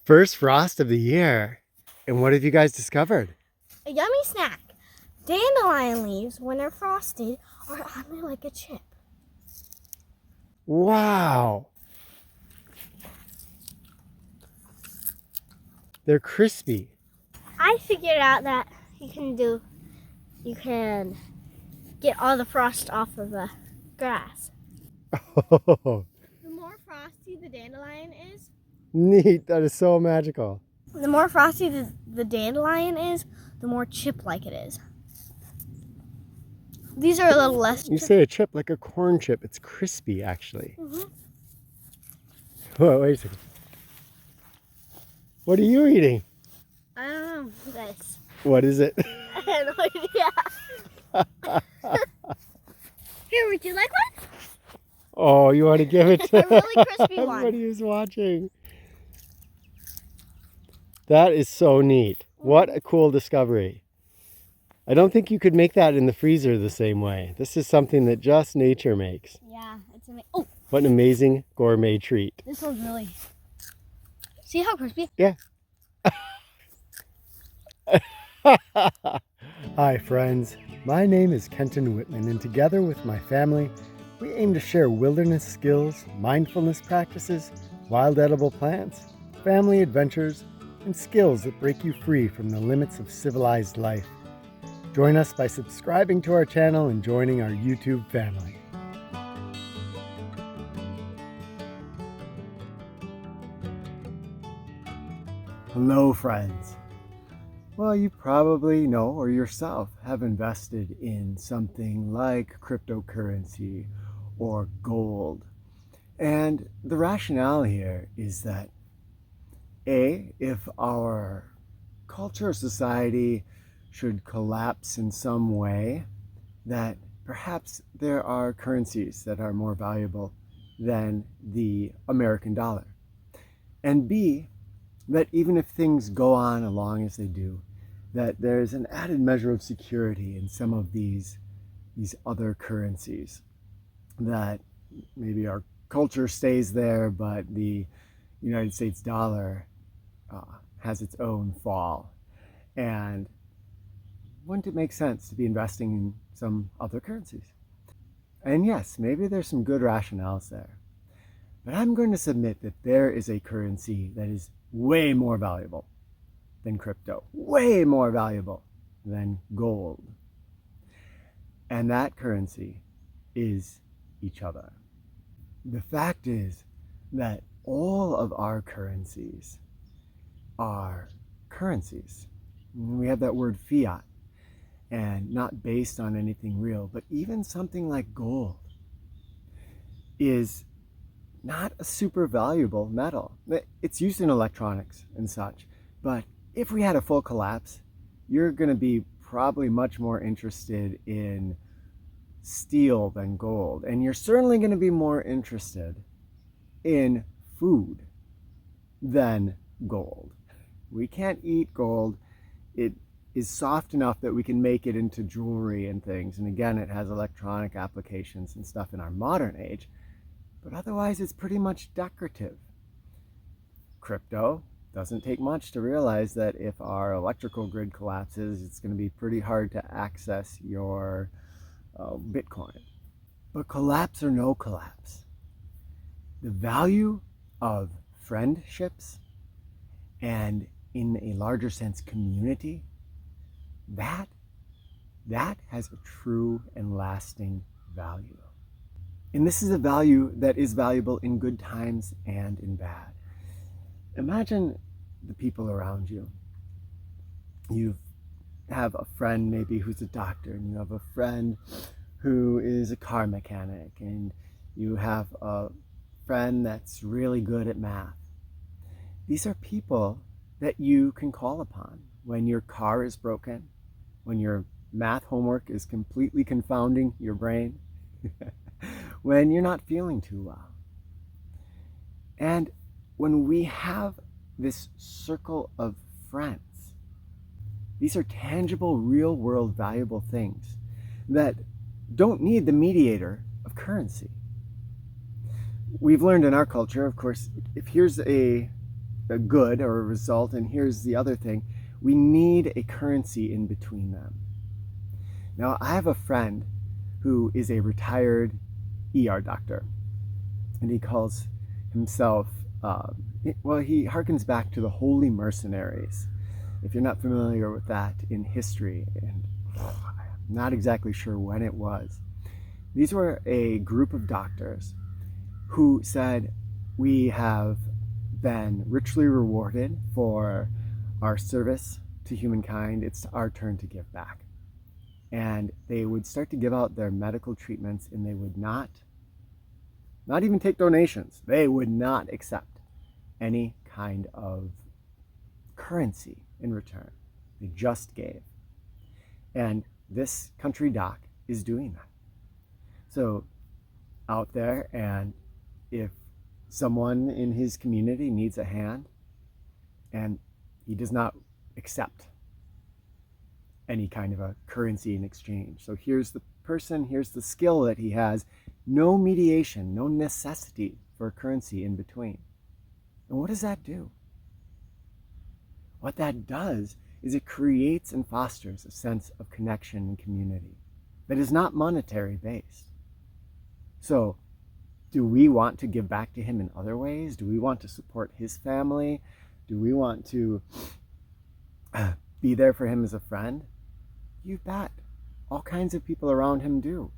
First frost of the year. And what have you guys discovered? A yummy snack. Dandelion leaves, when they're frosted, are ugly like a chip. Wow. They're crispy. I figured out that you can get all the frost off of the grass. Oh, The more frosty the dandelion is, neat. That is so magical. the more frosty the dandelion is, the more chip-like it is. These are a little less You say a chip like a corn chip. It's crispy, actually. Mhm. Whoa, wait a second. What are you eating? I don't know this. What is it? I have no idea. Here, would you like one? Oh, you want to give it to A really crispy one. everybody who's watching? That is so neat. What a cool discovery. I don't think you could make that in the freezer the same way. This is something that just nature makes. Yeah, it's amazing. Oh, What an amazing gourmet treat. this one's really. See how crispy? Yeah. Hi friends, my name is Kenton Whitman, and together with my family, we aim to share wilderness skills, mindfulness practices, wild edible plants, family adventures, and skills that break you free from the limits of civilized life. Join us by subscribing to our channel and joining our YouTube family. Hello friends. Well, you probably know or yourself have invested in something like cryptocurrency or gold. And the rationale here is that if our culture or society should collapse in some way, that perhaps there are currencies that are more valuable than the American dollar. And B, that even if things go on along as they do, that there's an added measure of security in some of these other currencies, that maybe our culture stays there, but the United States dollar has its own fall. And wouldn't it make sense to be investing in some other currencies? And yes, maybe there's some good rationales there. But I'm going to submit that there is a currency that is way more valuable than crypto, way more valuable than gold. And that currency is each other. The fact is that all of our currencies are currencies. We have that word fiat, and not based on anything real, but even something like gold is not a super valuable metal. It's used in electronics and such, but if we had a full collapse, you're going to be probably much more interested in steel than gold, and you're certainly going to be more interested in food than gold. We can't eat gold. It is soft enough that we can make it into jewelry and things, and again, it has electronic applications and stuff in our modern age, but otherwise it's pretty much decorative. Crypto doesn't take much to realize that if our electrical grid collapses, it's going to be pretty hard to access your Bitcoin. But collapse or no collapse, the value of friendships and, in a larger sense, community, that has a true and lasting value. And this is a value that is valuable in good times and in bad. Imagine the people around you. You have a friend maybe who's a doctor, and you have a friend who is a car mechanic, and you have a friend that's really good at math. These are people that you can call upon when your car is broken, when your math homework is completely confounding your brain, when you're not feeling too well. And when we have this circle of friends, these are tangible, real-world, valuable things that don't need the mediator of currency. We've learned in our culture, of course, if here's a a good or a result, and here's the other thing. We need a currency in between them. Now, I have a friend who is a retired ER doctor, and he calls himself, he harkens back to the Holy Mercenaries. If you're not familiar with that in history, and I'm not exactly sure when it was, these were a group of doctors who said, we have been richly rewarded for our service to humankind. It's our turn to give back. And they would start to give out their medical treatments, and they would not even take donations. They would not accept any kind of currency in return. They just gave. And this country doc is doing that. So out there, and if someone in his community needs a hand and he does not accept any kind of a currency in exchange. So here's the person, here's the skill that he has, no mediation, no necessity for a currency in between. And what does that do? What that does is it creates and fosters a sense of connection and community that is not monetary based. So, do we want to give back to him in other ways? Do we want to support his family? Do we want to be there for him as a friend? You bet. All kinds of people around him do.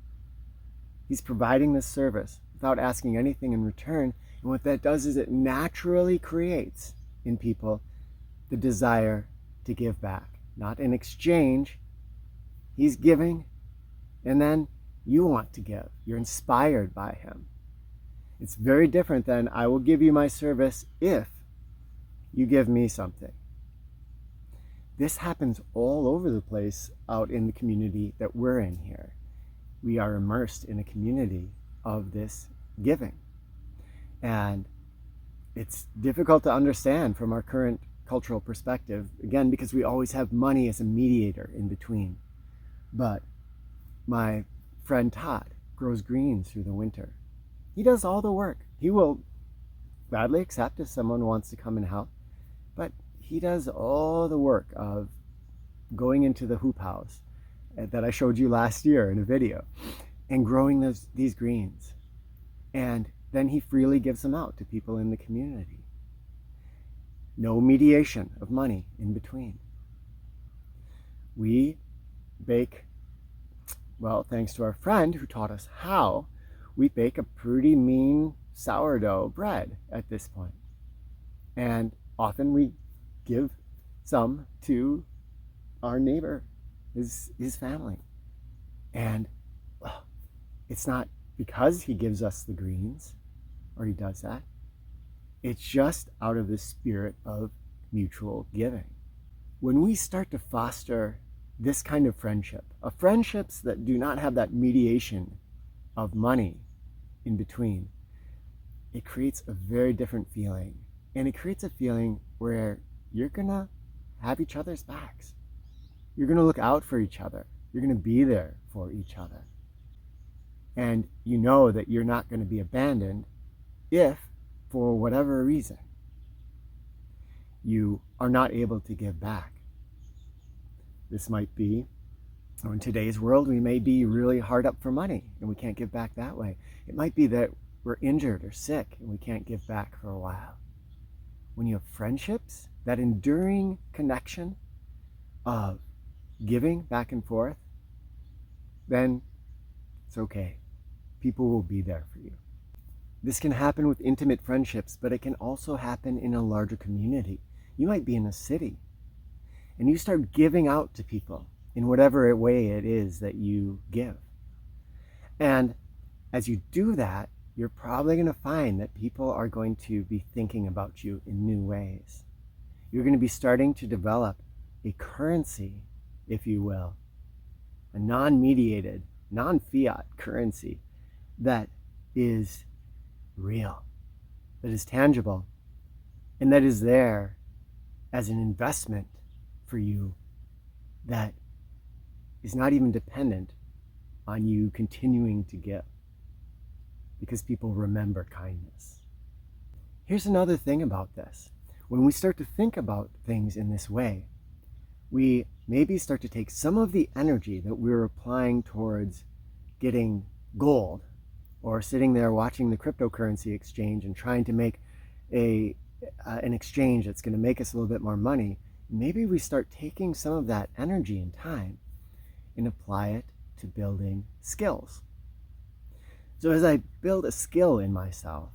He's providing this service without asking anything in return. And what that does is it naturally creates in people the desire to give back. Not in exchange. He's giving, and then you want to give. You're inspired by him. It's very different than, I will give you my service if you give me something. This happens all over the place out in the community that we're in here. We are immersed in a community of this giving. And it's difficult to understand from our current cultural perspective, again, because we always have money as a mediator in between. But my friend Todd grows greens through the winter. He does all the work. He will gladly accept if someone wants to come and help, but he does all the work of going into the hoop house that I showed you last year in a video and growing these greens. And then he freely gives them out to people in the community. No mediation of money in between. We bake, well, thanks to our friend who taught us how, we bake a pretty mean sourdough bread at this point. And often we give some to our neighbor, his family. And it's not because he gives us the greens, or he does that. It's just out of the spirit of mutual giving. When we start to foster this kind of friendships that do not have that mediation of money in between, it creates a very different feeling. And it creates a feeling where you're gonna have each other's backs. You're gonna look out for each other. You're gonna be there for each other. And you know that you're not gonna be abandoned if, for whatever reason, you are not able to give back. This might be, in today's world, we may be really hard up for money and we can't give back that way. It might be that we're injured or sick and we can't give back for a while. When you have friendships, that enduring connection of giving back and forth, then it's okay. People will be there for you. This can happen with intimate friendships, but it can also happen in a larger community. You might be in a city and you start giving out to people in whatever way it is that you give. And as you do that, you're probably going to find that people are going to be thinking about you in new ways. You're going to be starting to develop a currency, if you will, a non-mediated, non-fiat currency that is real, that is tangible, and that is there as an investment for you that is not even dependent on you continuing to give, because people remember kindness. Here's another thing about this. When we start to think about things in this way, we maybe start to take some of the energy that we're applying towards getting gold or sitting there watching the cryptocurrency exchange and trying to make an exchange that's going to make us a little bit more money. Maybe we start taking some of that energy and time and apply it to building skills. So as I build a skill in myself,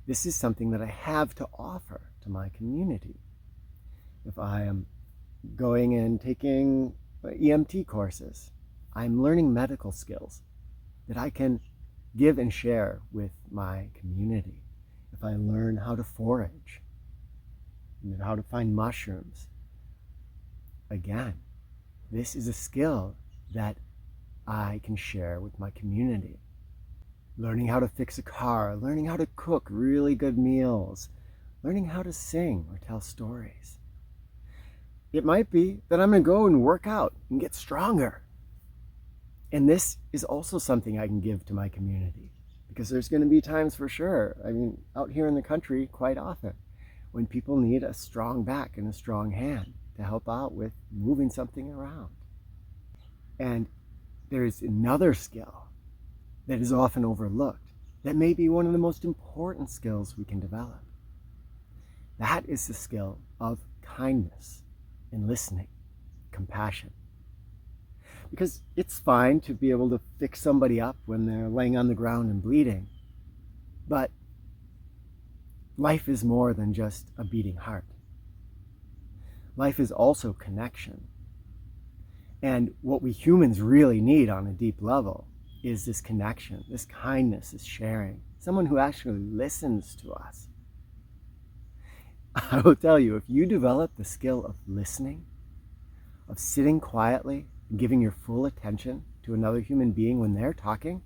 this is something that I have to offer to my community. If I am going and taking EMT courses, I'm learning medical skills that I can give and share with my community. If I learn how to forage and how to find mushrooms, again, this is a skill that I can share with my community. Learning how to fix a car, learning how to cook really good meals, learning how to sing or tell stories. It might be that I'm going to go and work out and get stronger. And this is also something I can give to my community, because there's going to be times for sure, out here in the country quite often, when people need a strong back and a strong hand to help out with moving something around. And there's another skill that is often overlooked that may be one of the most important skills we can develop. That is the skill of kindness and listening, compassion. Because it's fine to be able to fix somebody up when they're laying on the ground and bleeding, but life is more than just a beating heart. Life is also connection. And what we humans really need on a deep level is this connection, this kindness, this sharing, someone who actually listens to us. I will tell you, if you develop the skill of listening, of sitting quietly and giving your full attention to another human being when they're talking,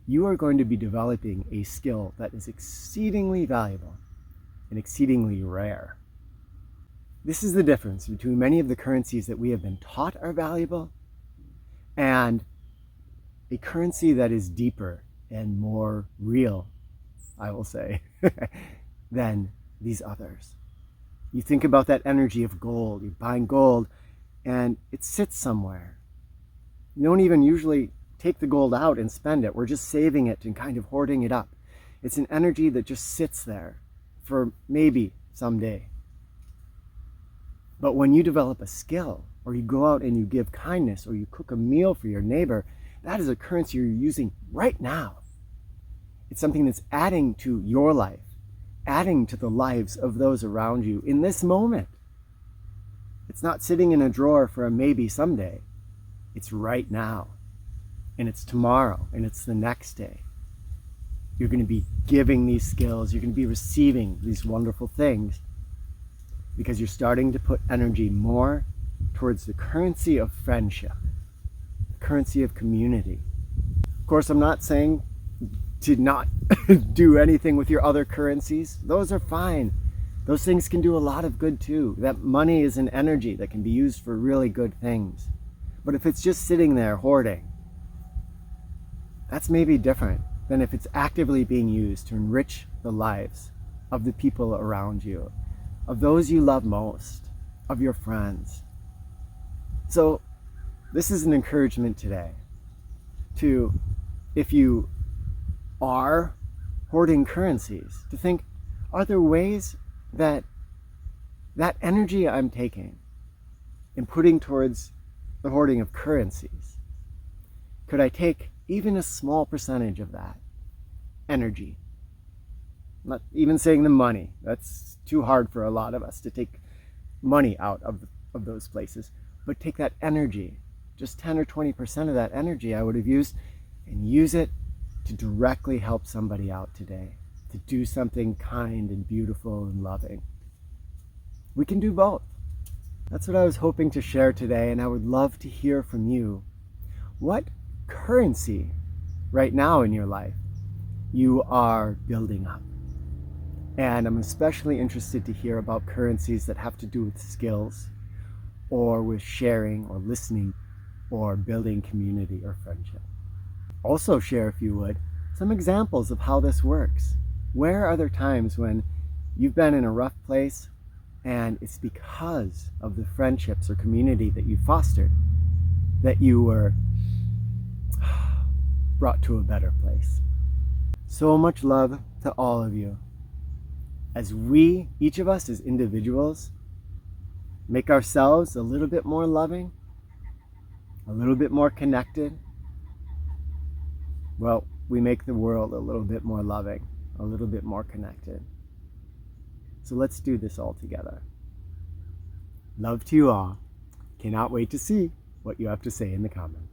you are going to be developing a skill that is exceedingly valuable and exceedingly rare. This is the difference between many of the currencies that we have been taught are valuable and a currency that is deeper and more real, I will say, than these others. You think about that energy of gold. You're buying gold and it sits somewhere. You don't even usually take the gold out and spend it. We're just saving it and kind of hoarding it up. It's an energy that just sits there for maybe someday. But when you develop a skill, or you go out and you give kindness, or you cook a meal for your neighbor, that is a currency you're using right now. It's something that's adding to your life, adding to the lives of those around you in this moment. It's not sitting in a drawer for a maybe someday. It's right now. And it's tomorrow. And it's the next day. You're going to be giving these skills. You're going to be receiving these wonderful things because you're starting to put energy more towards the currency of friendship, the currency of community. Of course, I'm not saying to not do anything with your other currencies. Those are fine. Those things can do a lot of good too. That money is an energy that can be used for really good things. But if it's just sitting there hoarding, that's maybe different than if it's actively being used to enrich the lives of the people around you, of those you love most, of your friends. So this is an encouragement today to, if you are hoarding currencies, to think, are there ways that energy I'm taking and putting towards the hoarding of currencies, could I take even a small percentage of that energy? I'm not even saying the money. That's too hard for a lot of us to take money out of those places. But take that energy, just 10 or 20% of that energy I would have used, and use it to directly help somebody out today, to do something kind and beautiful and loving. We can do both. That's what I was hoping to share today, and I would love to hear from you. What currency right now in your life you are building up? And I'm especially interested to hear about currencies that have to do with skills, or with sharing, or listening, or building community or friendship. Also share, if you would, some examples of how this works. Where are there times when you've been in a rough place, and it's because of the friendships or community that you fostered that you were brought to a better place. So much love to all of you. As we, each of us as individuals, make ourselves a little bit more loving, a little bit more connected, well, we make the world a little bit more loving, a little bit more connected. So let's do this all together. Love to you all. Cannot wait to see what you have to say in the comments.